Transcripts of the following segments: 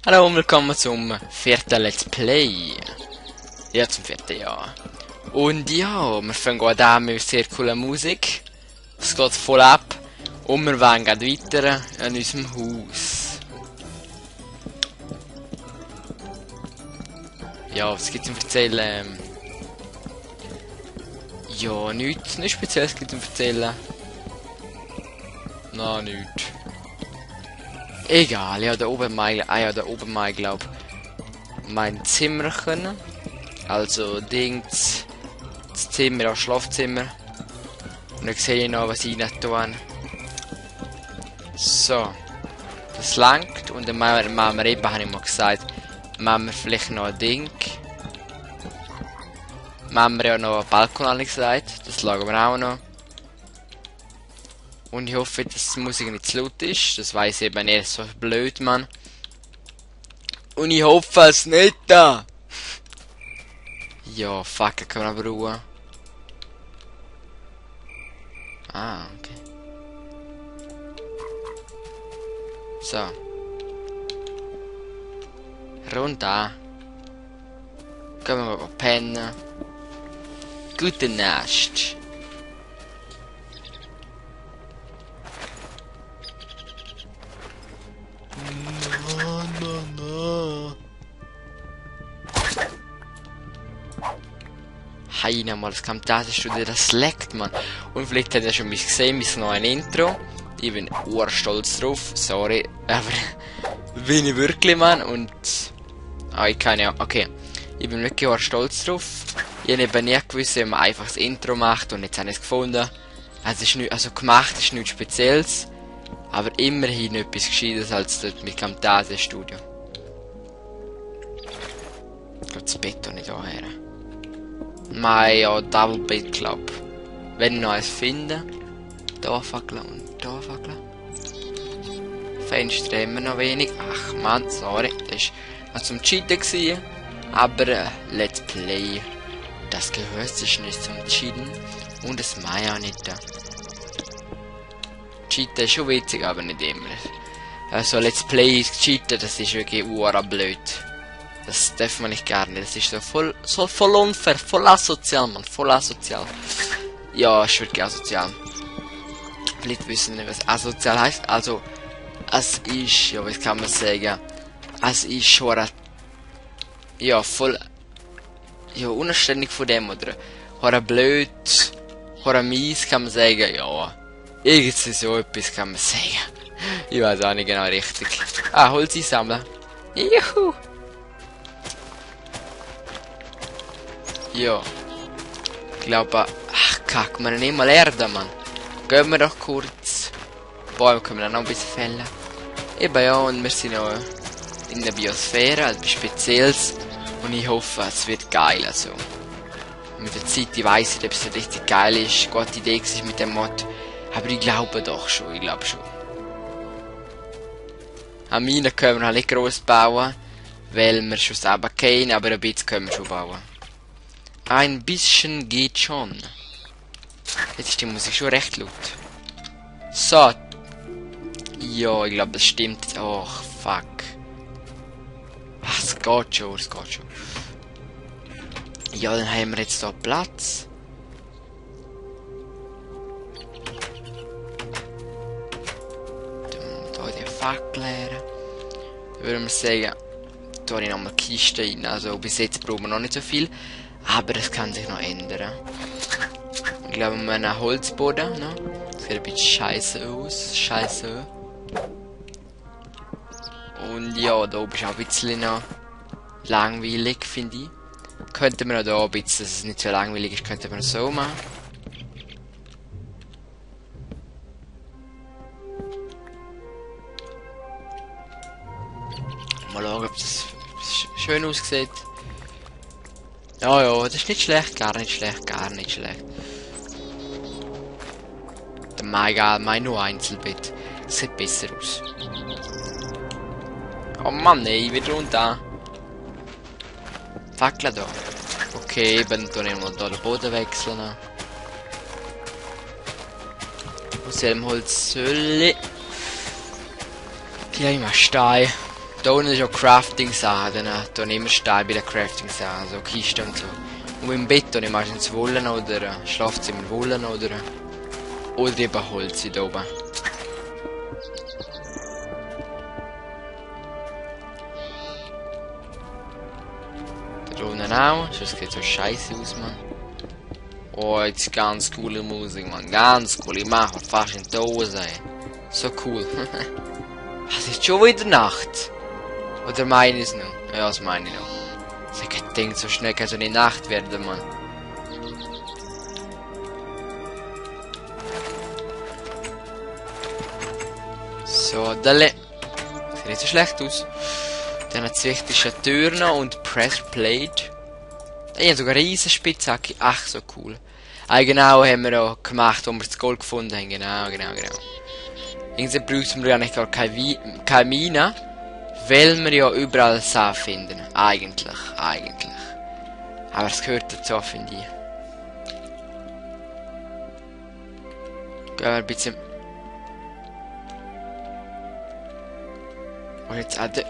Hallo und willkommen zum vierten Let's Play. Ja, zum vierten Jahr. Und ja, wir fangen gerade an mit sehr cooler Musik. Es geht voll ab. Und wir wollen gerade weiter an unserem Haus. Ja, was gibt es zu erzählen? Ja, nichts Spezielles gibt es zu erzählen. Na, nichts. Egal, ja, da oben mal, da oben mal, glaub, mein Zimmer können. Also, Dings, das Zimmer, das Schlafzimmer. Und dann sehe ich noch, was ich nicht tun. So. Das langt. Und dann machen wir eben, habe ich mal gesagt, machen wir vielleicht noch ein Ding. Machen wir ja noch einen Balkon, habe ich gesagt. Das lagen wir auch noch. Und ich hoffe, dass die Musik nicht zu laut ist. Das weiß ich eben nicht, so blöd, Mann. Und ich hoffe es nicht da. Ja, fuck, da können wir aber ruhen. Ah, okay. So. Runter. Gehen wir mal pennen. Gute Nacht. Heine mal, das Camtasia-Studio, das leckt, man. Und vielleicht hat er schon mich gesehen, bis noch ein Intro. Ich bin urstolz drauf, sorry, aber bin ich wirklich, man. Und ich kann ja, okay. Ich bin wirklich urstolz drauf. Ich habe eben nie gewusst, wie man einfach das Intro macht, und jetzt habe ich es gefunden. Also, ist nicht, also gemacht ist nichts Spezielles, aber immerhin etwas Gescheites als dort mit Camtasia-Studio. Geht das Bett doch nicht daher. Nein, ja, Double Bed Club. Wenn ich noch eins finde. Da Fackeln und da Fackeln. Fenster haben wir noch wenig. Ach man, sorry. Das war noch zum Cheaten gewesen. Aber Let's Play. Das gehört sich nicht zum Cheaten. Und das mache ich auch nicht. Cheaten ist schon witzig, aber nicht immer. Also Let's Play cheaten, das ist wirklich blöd. Das darf man nicht gerne. Das ist so voll unfair, voll asozial, man, voll asozial. Ja, ist wirklich asozial. Vielleicht wissen nicht, was asozial heißt. Also, es ist, ja, was kann man sagen? Es ist schon, ja, voll, ja, unanständig von dem, oder? Oder blöd, oder mies, kann man sagen, ja. Irgendwie so etwas kann man sagen. Ich weiß auch nicht genau richtig. Ah, Holz einsammeln. Juhu! Ja. Ich glaube, ach kack, wir nicht mal Erde, Mann. Gehen wir doch kurz. Bäume können wir dann noch ein bisschen fällen. Eben ja, und wir sind noch in der Biosphäre, also etwas Spezielles. Und ich hoffe, es wird geil, also. Mit der Zeit, ich weiss nicht, ob es richtig geil ist. Gute Idee ist mit dem Mod. Aber ich glaube doch schon, ich glaube schon. An Minen können wir halt nicht gross bauen, weil wir schon selber kennen, aber ein bisschen können wir schon bauen. Ein bisschen geht schon. Jetzt ist die Musik schon recht laut. So. Ja, ich glaube, das stimmt. Oh, fuck. Ach, es geht schon, es geht schon. Ja, dann haben wir jetzt hier Platz. Hier die Fackel her. Dann würde man sagen, da habe ich nochmal Kiste rein. Also bis jetzt brauchen wir noch nicht so viel. Aber es kann sich noch ändern. Ich glaube, wir haben einen Holzboden. Ne? Das sieht ein bisschen scheiße aus. Scheiße. Und ja, da oben ist auch ein bisschen noch langweilig, finde ich. Könnte man auch da ein bisschen, dass es nicht so langweilig ist, könnte man so machen. Mal schauen, ob das schön aussieht. Ja, ja, das ist nicht schlecht, gar nicht schlecht, gar nicht schlecht. Dann mein nur Einzelbett. Das sieht besser aus. Oh Mann, ey, wieder runter. Fackel da. Okay, eben, dann nehmen wir da den Boden wechseln. Aus dem Holz soll ich. Ja, immer Stein. Da unten ist auch Crafting-Sachen, da nehmen wir Stahl bei den Crafting-Sachen, so Kisten und so. Und im Bett habe ich meistens Wollen oder Schlafzimmer Wollen oder eben Holz da oben. Da unten auch, sonst sieht so scheiße aus, Mann. Oh, jetzt ganz coole Musik, Mann, ganz cool, ich mache fast in die Hose, ey. So cool. Es ist schon wieder Nacht. Oder meine ich es noch? Ja, das meine ich noch. Ich denke, so schnell kann so eine Nacht werden, Mann. So, Dalle. Sieht nicht so schlecht aus. Dann hat es wichtigste Türen und Pressplate. Ich habe sogar eine riesen Spitzhacke. Ach, so cool. Genau haben wir auch gemacht, wo wir das Gold gefunden haben. Genau. Irgendwie brauchen wir ja nicht gar keine Mine, weil wir ja überall Sachen finden. Eigentlich. Aber es gehört dazu, finde ich. Gehen wir ein bisschen... Und jetzt auch der...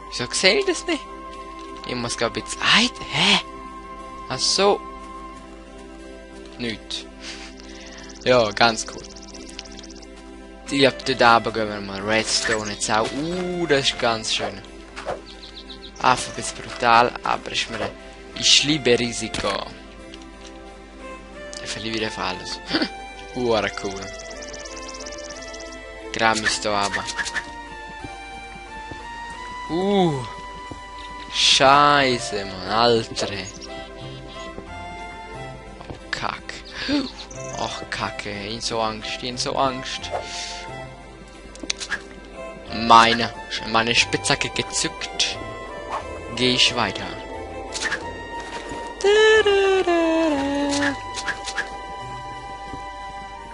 Wieso sehe ich das nicht? Ich muss glaube jetzt... Hä? Ach so. Nicht. Ja, ganz cool. Ich glaube, dort oben gehen wir mal. Redstone jetzt auch. Das ist ganz schön. Einfach ein bisschen brutal, aber ich liebe Risiko. Ich verliere wieder alles. Cool. Gramm ist da oben. Scheiße, Mann, Alter. Oh, Kack. Ach, Kacke, ich so Angst. Meine Spitzhacke gezückt. Gehe ich weiter.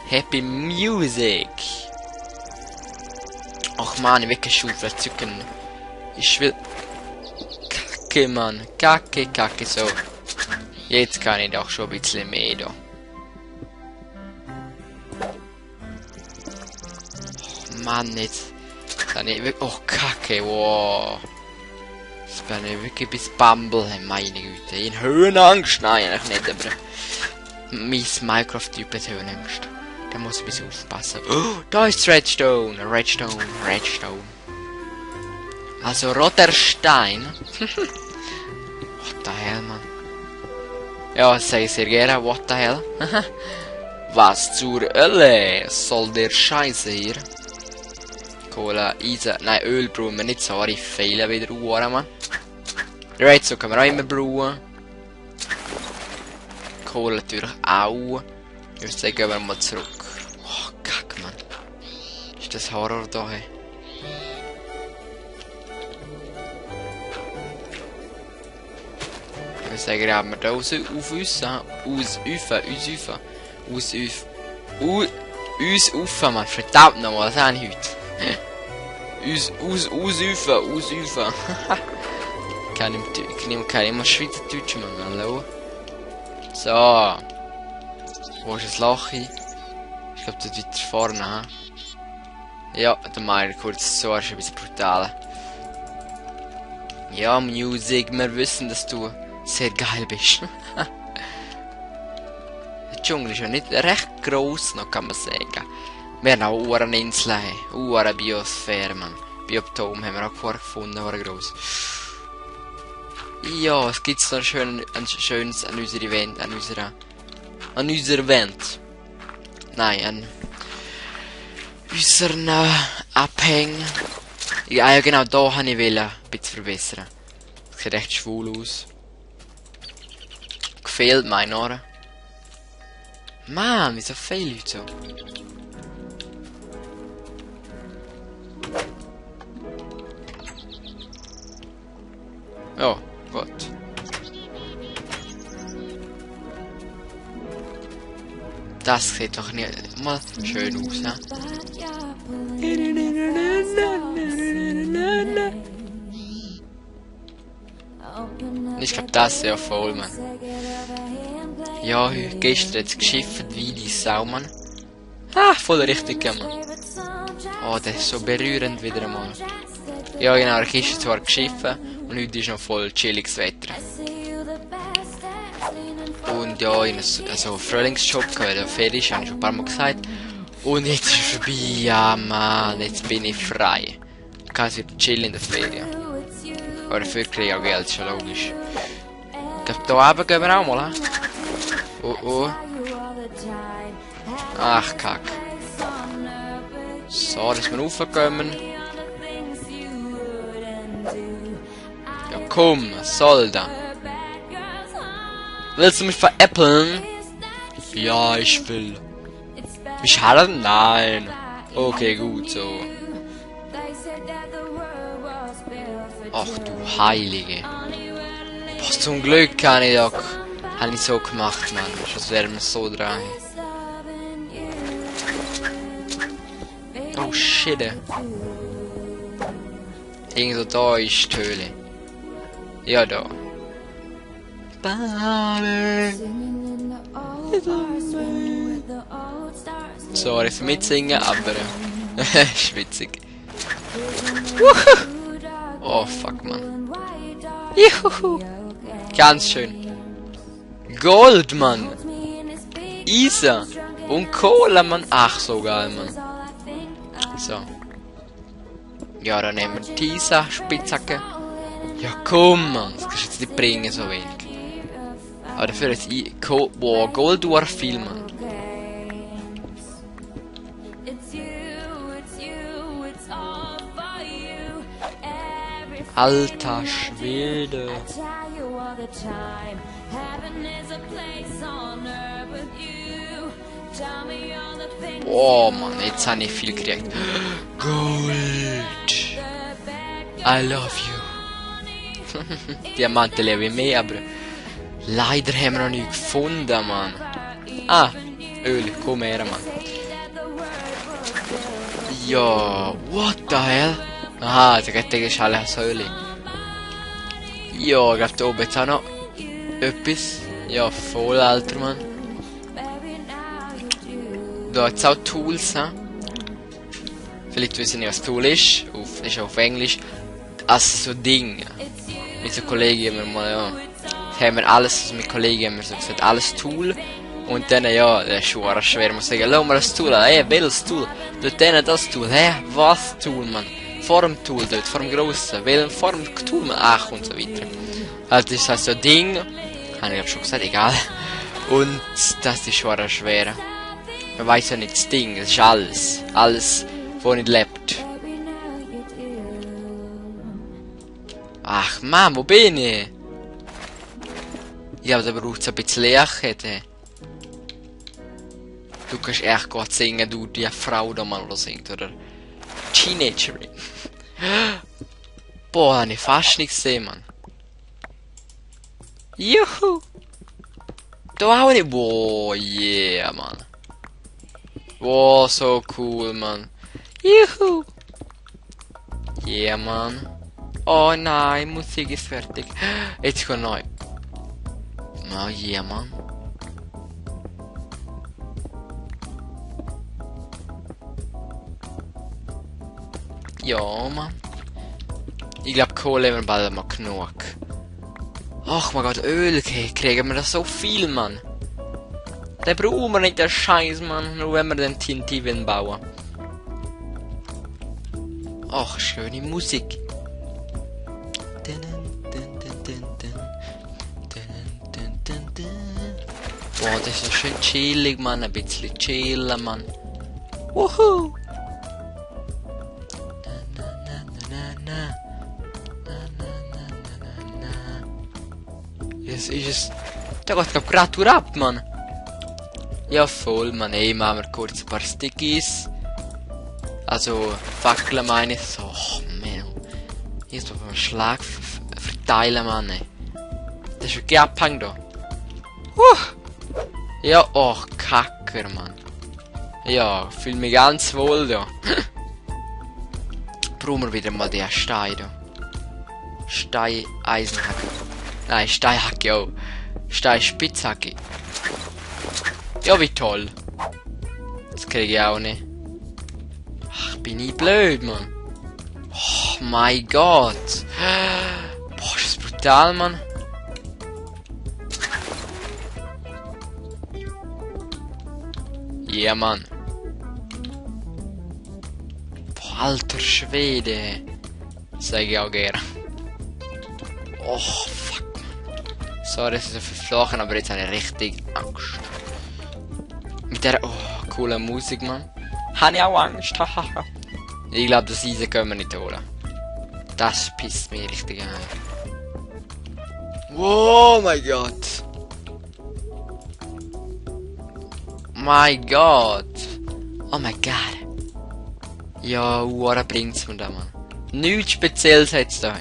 Happy Music. Ach man, weggeschaufelt zücken. Ich will... Kacke, Mann. Kacke. So. Jetzt kann ich doch schon ein bisschen mehr da. Oh Mann, jetzt... Oh, Kacke, wow. Jetzt bin ich wirklich bis Bumble, meine Güte. In Höhenangst? Nein, eigentlich nicht, aber... Mein Minecraft-Typ hat Höhenangst. Da muss ich ein bisschen aufpassen. Oh, da ist Redstone. Also roter Stein. What the hell, Mann? Ja, sage ich sehr gerne. What the hell? Was zur Hölle soll der Scheiße hier? Cola, Eisen. Nein, Öl brauchen wir nicht. Sorry, fehlen wieder Uhren, Mann. Redstone können wir auch immer brauchen. Cola natürlich auch. Ich würde sagen, gehen wir mal zurück. Oh, Kack, Mann. Ist das Horror da, hey? Ich würde sagen, haben wir da raus auf uns, Mann. Verdammt nochmal, was habe ich heute? Ausufen. Ich muss Schweizerdeutsch, Mann. Hallo? So. Wo ist das Loch hin? Ich glaube, dort weiter vorne, ha? Ja, der Meier kurz so, ist ein bisschen brutal. Ja, Music, wir wissen, dass du sehr geil bist. Der Dschungel ist ja nicht recht gross, noch kann man sagen. Wir haben auch eine Insel, eine Biosphäre, Mann. Bioptom haben wir auch gefunden, war gross. Ja, es gibt noch ein schönes an unserer Event, an unserer Wand. Nein, an unseren Abhängen. Ja, genau, da habe ich ein bisschen verbessern. Das sieht echt schwul aus. Gefehlt mein Ohren. Mann, wieso fehlt Leute so? Ja, gut. Das sieht doch nicht mal schön aus, ne? Ich glaube, das ist ja voll, Mann. Ja, gestern hat es geschifft wie die Sau, Mann. Ah, voll richtig, Mann. Oh, das ist so berührend wieder einmal. Ja, genau, gestern zwar geschiffen und heute ist noch voll chilliges Wetter. Und ja, in einem Frühlingsjob gehabt, der Ferien ist, habe ich schon ein paar Mal gesagt. Und jetzt ist es vorbei, ja Mann, jetzt bin ich frei. Ich kann jetzt chillen in der Ferien. Aber dafür kriege ich auch Geld, ist schon logisch. Ich glaube, da oben gehen wir auch mal, he? Oh oh. Ach, kack. So, dass wir raufkommen. Ja komm, was soll da? Willst du mich veräppeln? Ja, ich will. Mich halten? Nein. Okay, gut so. Ach du Heilige. Was zum Glück habe ich doch so gemacht, Mann. Das wäre mir so dran. Oh shit. Irgendwo da ist die Höhle. Ja, da. Sorry für mitsingen, aber ist witzig. Oh fuck, Mann. Juhu. Ganz schön. Gold, Mann. Isa. Und Cola, Mann. Ach, so geil, Mann. So. Ja, dann nehmen wir die Isa, Spitzhacke. Ja, komm, Mann. Das kannst du jetzt nicht bringen, so wenig. Aber dafür ist boah, Gold war viel, Mann. Alter Schwede. Boah, Mann, jetzt habe ich viel gekriegt. Gold. I love you. Diamanten lebe ich mehr, aber leider haben wir noch nicht gefunden, Mann. Ah, Öl, komm her, Mann. Ja, what the hell? Aha, der geht ist alles Höhle. Ja, ich glaube da oben jetzt auch noch etwas. Ja, voll, Alter, Mann. Da hat es auch Tools, he? Vielleicht wissen nicht, was Tool ist. Ist auf Englisch. Also so Dinge. Mit so Kollegen haben wir mal, ja. Haben wir alles, also mit Kollegen haben wir so gesagt, alles Tool. Und dann, ja, das ist schon schwer, muss sagen, lass mal das Tool an. Hey, welches Tool? Dort dann das Tool. Hä? Was Tool, Mann? Vor dem Tool dort, vor dem grossen. Welchen vor dem Tool, Mann? Ach, und so weiter. Also, das heißt so Ding. Habe ich schon gesagt, egal. Und das ist schon schwer. Man weiß ja nicht, das Ding, das ist alles. Alles, wo nicht lebt. Ach, Mann, wo bin ich? Ja, aber da braucht es ein bisschen Licht. Du kannst echt gut singen, du, die Frau da mal singt, oder? Teenagerin. Boah, habe ich fast nicht gesehen, Mann. Juhu! Da auch nicht. Boah, yeah, Mann. Boah, so cool, Mann. Juhu! Yeah, Mann. Oh nein, Musik ist fertig. Jetzt kommt neu. Oh yeah, Mann. Ja, Mann. Ich glaube, Kohle haben wir bald mal genug. Ach mein Gott, Öl kriegen wir das so viel, Mann. Den brauchen wir nicht, den Scheiß, Mann. Nur wenn wir den TNT bauen. Ach, schöne Musik. Boah, das ist so schön chillig, Mann. Ein bisschen chillen, Mann. Wuhu! Jetzt ist es. Da geht gerade ab, Mann. Ja, voll, Mann. Ey, machen wir kurz ein paar Stickies. Also, Fackeln meine ich. So, oh, man. Hier ist doch ein Schlag verteilen, Mann. Ey. Das ist wirklich abhängig da. Ja, oh, Kacker, Mann. Ja, fühle mich ganz wohl da. Brauchen wir wieder mal den Stein da. Stein, Eisenhacke. Nein, Steinhacke auch. Stein Spitzhacke. Ja, wie toll. Das kriege ich auch nicht. Ach, bin ich blöd, Mann. Oh mein Gott. Boah, ist das brutal, Mann. Ja, yeah, Mann. Boah, alter Schwede. Sag ich auch gerne. Oh, fuck, Mann. Sorry, dass ich so verflachen, aber jetzt habe ich richtig Angst. Mit der, coolen Musik, Mann. Habe ich auch Angst, hahaha. Ich glaube, das Eisen können wir nicht holen. Das pisst mich richtig ein. Oh mein Gott. Mein Gott. Oh mein Gott. Ja, was bringt's mir da, Mann? Nichts Spezielles hat's da.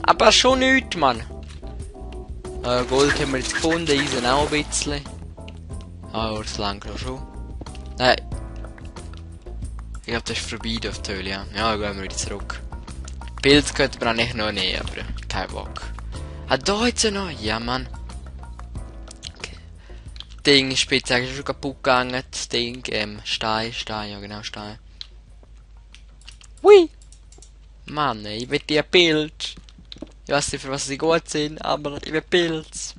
Aber schon nichts, Mann. Gold haben wir jetzt gefunden, Eisen auch ein bisschen. Aber das langt noch schon. Nein. Ich glaube, das ist vorbei, das Töl, ja. Ja, gehen wir wieder zurück. Pilz könnte man eigentlich noch nehmen, aber kein Bock. Ah, da jetzt noch? Ja, Mann. Okay. Ding ist spitz eigentlich schon kaputt gegangen. Das Ding, Stein, ja genau, Stein. Hui! Mann, ich will die Pilz. Ich weiß nicht, für was sie gut sind, aber ich will Pilz.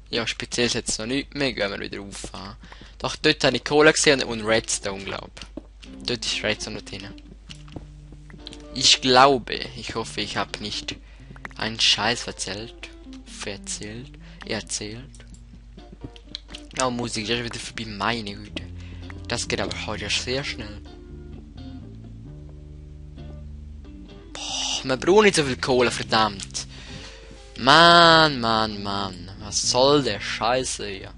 Ja, speziell ist jetzt noch nichts mehr, gehen wir wieder rauf. Doch, dort habe ich Kohle gesehen und Redstone, glaube ich. Dort ist Redstone noch drin. Ich glaube, ich hoffe, ich habe nicht einen Scheiß erzählt. Ja, Musik ist wieder vorbei, meine Güte. Das geht aber heute sehr schnell. Boah, wir brauchen nicht so viel Kohle, verdammt. Mann. Was soll der Scheiße hier?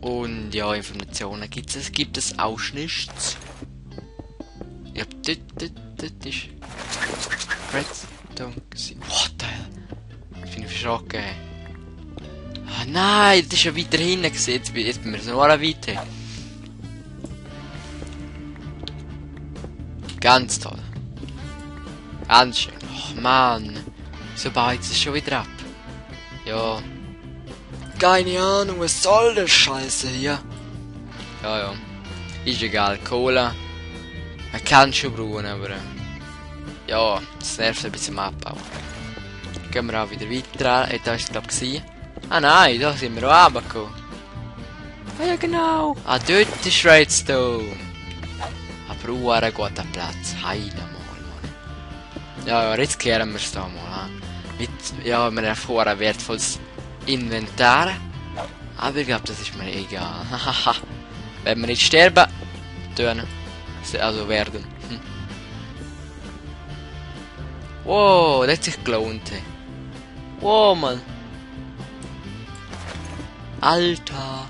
Und ja, Informationen gibt es auch nichts. Ja, dort ist Redstone. What the hell? Ich bin verschrocken. Ah nein, das ist ja weiter hinten gesehen. Jetzt bin ich so noch weiter. Ganz toll. Ganz schön. Och Mann. So baut es schon wieder ab. Ja. Keine Ahnung, was soll das Scheiße hier? Ja. Ist egal. Cola. Man kann schon brauchen, aber... ja, das nervt ein bisschen am Abbau. Gehen wir auch wieder weiter. Da ist es glaube ich. Ah nein, da sind wir auch runtergekommen. Ah ja genau. Ah, dort ist Redstone. Aber ein guter Platz. Heide mal, Mann. Ja, jetzt klären wir es da mal. Wir haben ein wertvolles Inventar. Aber ich glaube, das ist mir egal. Wenn wir nicht sterben, dann also werden. Wow, das hat sich gelohnt. Wow, Mann. Alter.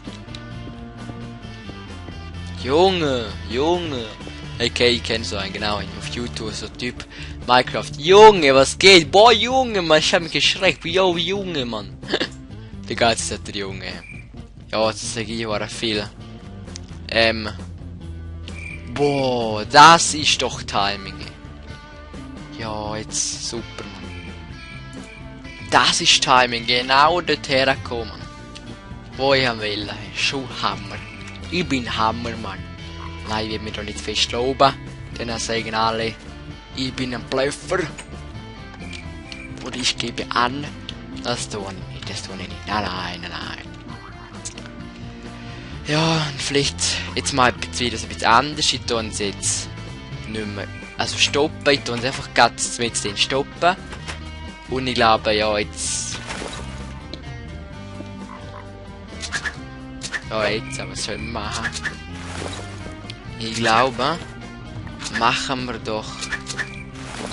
Junge. Okay, ich kenne so einen, genau, auf YouTube, so Typ Minecraft. Junge, was geht? Boah, Junge, Mann, ich hab mich geschreckt. Yo, Junge, Mann. Wie geht's der Junge? Ja, das sag ich, war viel. Boah, das ist doch Timing. Ja, jetzt super, Mann. Das ist Timing, genau dorthin gekommen. Wo ich will, schon Hammer. Ich bin Hammer, Mann. Nein, ich will mich doch nicht fest loben. Dann sagen alle, ich bin ein Blöffer. Und ich gebe an, das tue ich nicht. Nein. Ja, und vielleicht, jetzt mal wieder so ein bisschen anders. Ich tue es jetzt nicht mehr, also stoppen. Ich tue es einfach ganz mit den stoppen. Und ich glaube, ja, jetzt... ja, jetzt, aber was sollen wir machen? Ich glaube, machen wir doch...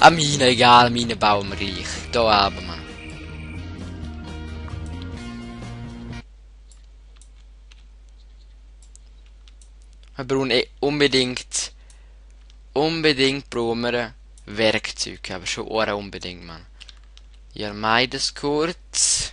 ah, Mine, egal, Mine bauen wir reich. Da aber, Mann. Wir brauchen unbedingt brauchen wir Werkzeuge, aber schon auch unbedingt, Mann. Ja, meide es kurz.